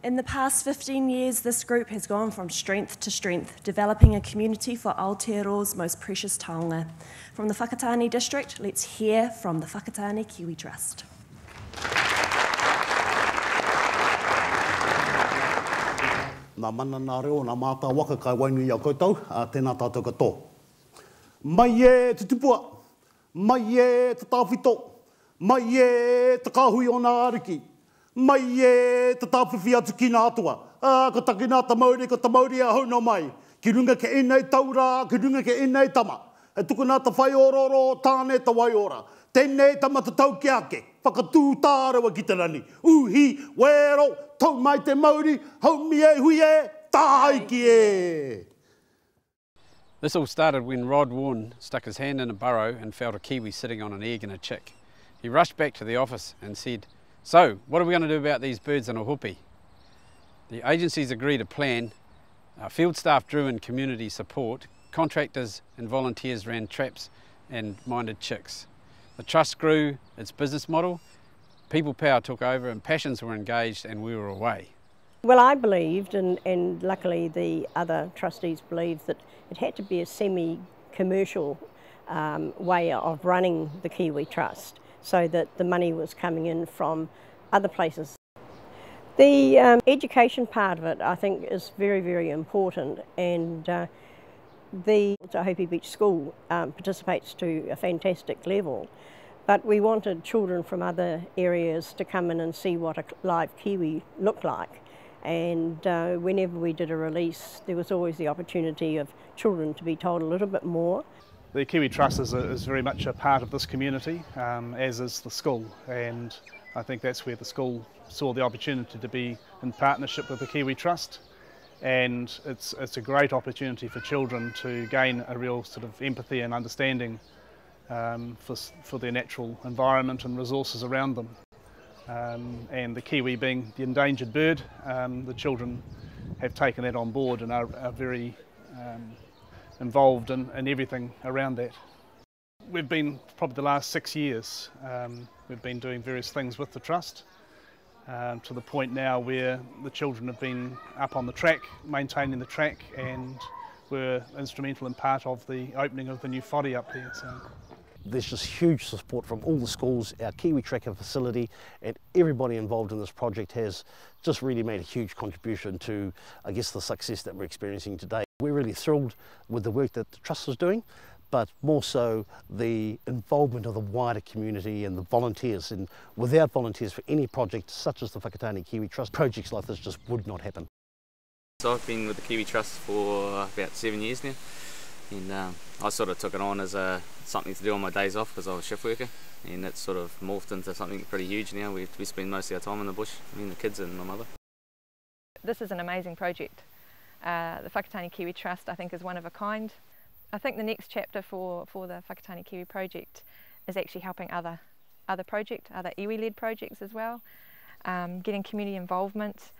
In the past 15 years, this group has gone from strength to strength, developing a community for Aotearoa's most precious taonga. From the Whakatane District, let's hear from the Whakatane Kiwi Trust. Nā mana nā reo, nā mātā waka kai wainui a koutou, tēnā tātou katoa. Mai e te tupua, mai e te tāwhito, mai e te kāhui o nā ariki, mai e te tāwhiwhi atu ki nā atua. Ko taki nā ta Māori, ko ta Māori a hau no mai. Ki runga ke enei taura, ki runga ke enei tama. E tuku nā ta whai ororo, tāne ta wai ora. Tēnei tama te tau ki ake, whakatū tārewa ki te rani. Uhi, wero, tau mai te Māori, hau mi e hui e, tāi ki e. This all started when Rod Warren stuck his hand in a burrow and found a kiwi sitting on an egg and a chick. He rushed back to the office and said, "So, what are we going to do about these birds in a hopi?" The agencies agreed a plan, field staff drew in community support, contractors and volunteers ran traps and minded chicks. The trust grew its business model, people power took over and passions were engaged and we were away. Well, I believed, and luckily the other trustees believed, that it had to be a semi-commercial way of running the Kiwi Trust so that the money was coming in from other places. The education part of it, I think, is very, very important, and the Hopi Beach School participates to a fantastic level, but we wanted children from other areas to come in and see what a live kiwi looked like. And whenever we did a release, there was always the opportunity of children to be told a little bit more. The Kiwi Trust is very much a part of this community, as is the school, and I think that's where the school saw the opportunity to be in partnership with the Kiwi Trust, and it's a great opportunity for children to gain a real sort of empathy and understanding for their natural environment and resources around them. And the kiwi being the endangered bird, the children have taken that on board and are very involved in everything around that. We've been, probably the last 6 years, we've been doing various things with the Trust, to the point now where the children have been up on the track, maintaining the track, and were instrumental in part of the opening of the new whare up there. So. There's just huge support from all the schools, our Kiwi Tracker facility, and everybody involved in this project has just really made a huge contribution to, I guess, the success that we're experiencing today. We're really thrilled with the work that the Trust is doing, but more so the involvement of the wider community and the volunteers. And without volunteers for any project such as the Whakatane Kiwi Trust, projects like this just would not happen. So I've been with the Kiwi Trust for about 7 years now. And I sort of took it on as something to do on my days off because I was shift worker, and it's sort of morphed into something pretty huge now. We spend most of our time in the bush, me and the kids and my mother. This is an amazing project. The Whakatane Kiwi Trust, I think, is one of a kind. I think the next chapter for the Whakatane Kiwi project is actually helping other iwi-led projects as well, getting community involvement,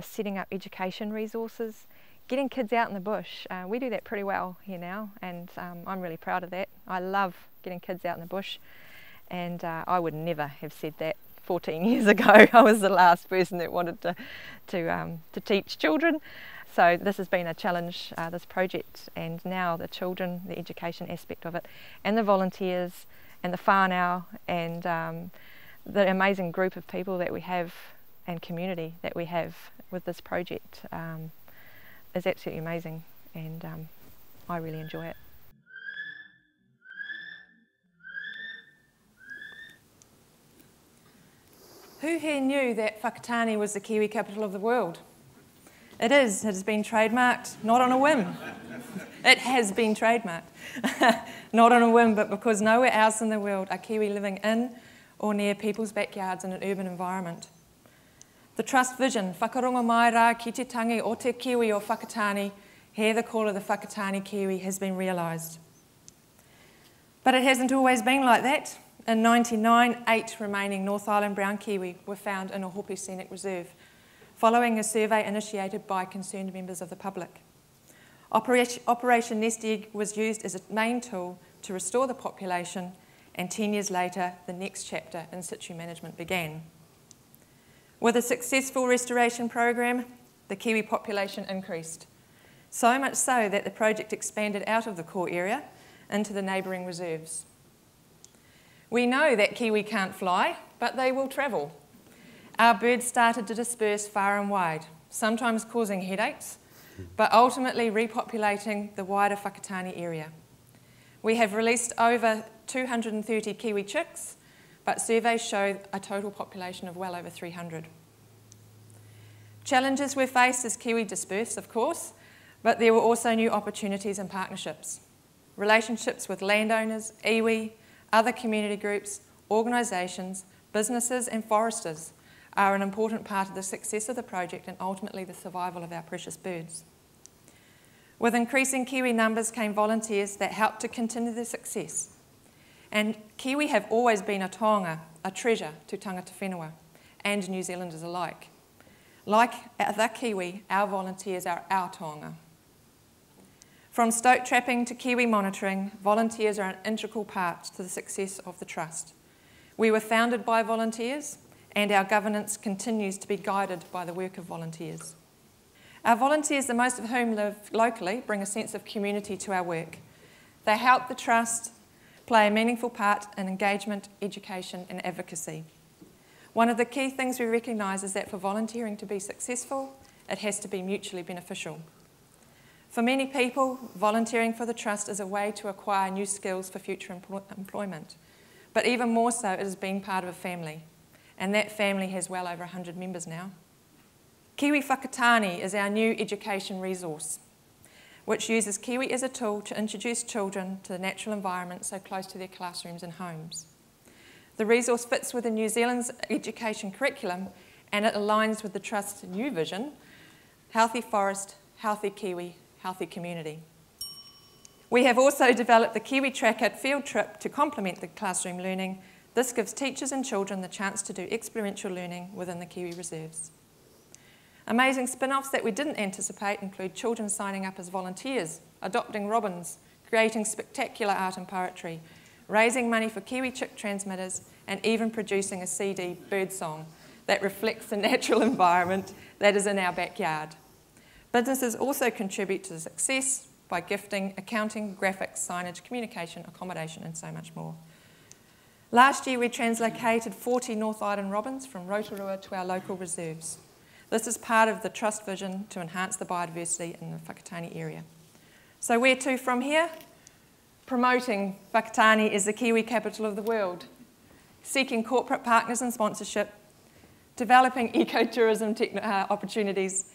setting up education resources, getting kids out in the bush. We do that pretty well here now, and I'm really proud of that. I love getting kids out in the bush, and I would never have said that 14 years ago. I was the last person that wanted to teach children. So this has been a challenge, this project, and now the children, the education aspect of it, and the volunteers, and the whānau, and the amazing group of people that we have, and community that we have with this project. Is absolutely amazing, and I really enjoy it. Who here knew that Whakatane was the Kiwi capital of the world? It is. It has been trademarked, not on a whim. It has been trademarked. Not on a whim, but because nowhere else in the world are Kiwi living in or near people's backyards in an urban environment. The Trust vision, whakarongo mai rā ki te tangi o te Kiwi o Whakatane, hear the call of the Whakatane Kiwi, has been realised. But it hasn't always been like that. In 1999, 8 remaining North Island brown kiwi were found in a Hopi Scenic Reserve, following a survey initiated by concerned members of the public. Operation Nest Egg was used as a main tool to restore the population, and 10 years later, the next chapter in situ management began. With a successful restoration program, the kiwi population increased. So much so that the project expanded out of the core area into the neighbouring reserves. We know that kiwi can't fly, but they will travel. Our birds started to disperse far and wide, sometimes causing headaches, but ultimately repopulating the wider Whakatane area. We have released over 230 kiwi chicks, but surveys show a total population of well over 300. Challenges were faced as kiwi dispersed, of course, but there were also new opportunities and partnerships. Relationships with landowners, iwi, other community groups, organisations, businesses and foresters are an important part of the success of the project and ultimately the survival of our precious birds. With increasing kiwi numbers came volunteers that helped to continue the success. And kiwi have always been a taonga, a treasure to tangata whenua and New Zealanders alike. Like the kiwi, our volunteers are our taonga. From stoat trapping to kiwi monitoring, volunteers are an integral part to the success of the Trust. We were founded by volunteers, and our governance continues to be guided by the work of volunteers. Our volunteers, the most of whom live locally, bring a sense of community to our work. They help the Trust play a meaningful part in engagement, education and advocacy. One of the key things we recognise is that for volunteering to be successful, it has to be mutually beneficial. For many people, volunteering for the Trust is a way to acquire new skills for future employment. But even more so, it is being part of a family. And that family has well over 100 members now. Kiwi Whakatane is our new education resource, which uses kiwi as a tool to introduce children to the natural environment so close to their classrooms and homes. The resource fits within New Zealand's education curriculum and it aligns with the Trust's new vision, healthy forest, healthy kiwi, healthy community. We have also developed the Kiwi Tracker field trip to complement the classroom learning. This gives teachers and children the chance to do experiential learning within the Kiwi reserves. Amazing spin-offs that we didn't anticipate include children signing up as volunteers, adopting robins, creating spectacular art and poetry, raising money for Kiwi chick transmitters, and even producing a CD bird song that reflects the natural environment that is in our backyard. Businesses also contribute to the success by gifting, accounting, graphics, signage, communication, accommodation, and so much more. Last year, we translocated 40 North Island robins from Aotearoa to our local reserves. This is part of the Trust vision to enhance the biodiversity in the Whakatane area. So where to from here? Promoting Whakatane as the Kiwi capital of the world, seeking corporate partners and sponsorship, developing ecotourism opportunities,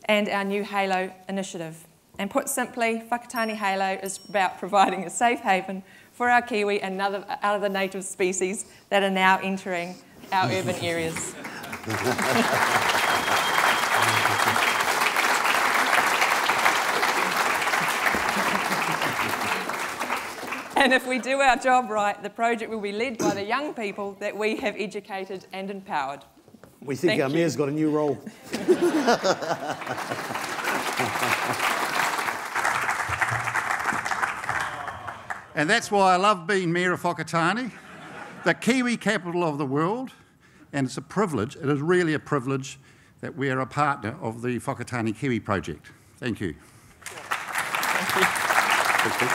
and our new Halo initiative. And put simply, Whakatane Halo is about providing a safe haven for our kiwi and other native species that are now entering our urban areas. And if we do our job right, the project will be led by the young people that we have educated and empowered. We think our mayor's got a new role. And that's why I love being Mayor of Whakatane, the Kiwi capital of the world. And it's a privilege, it is really a privilege that we are a partner of the Whakatane Kiwi project. Thank you. Thank you.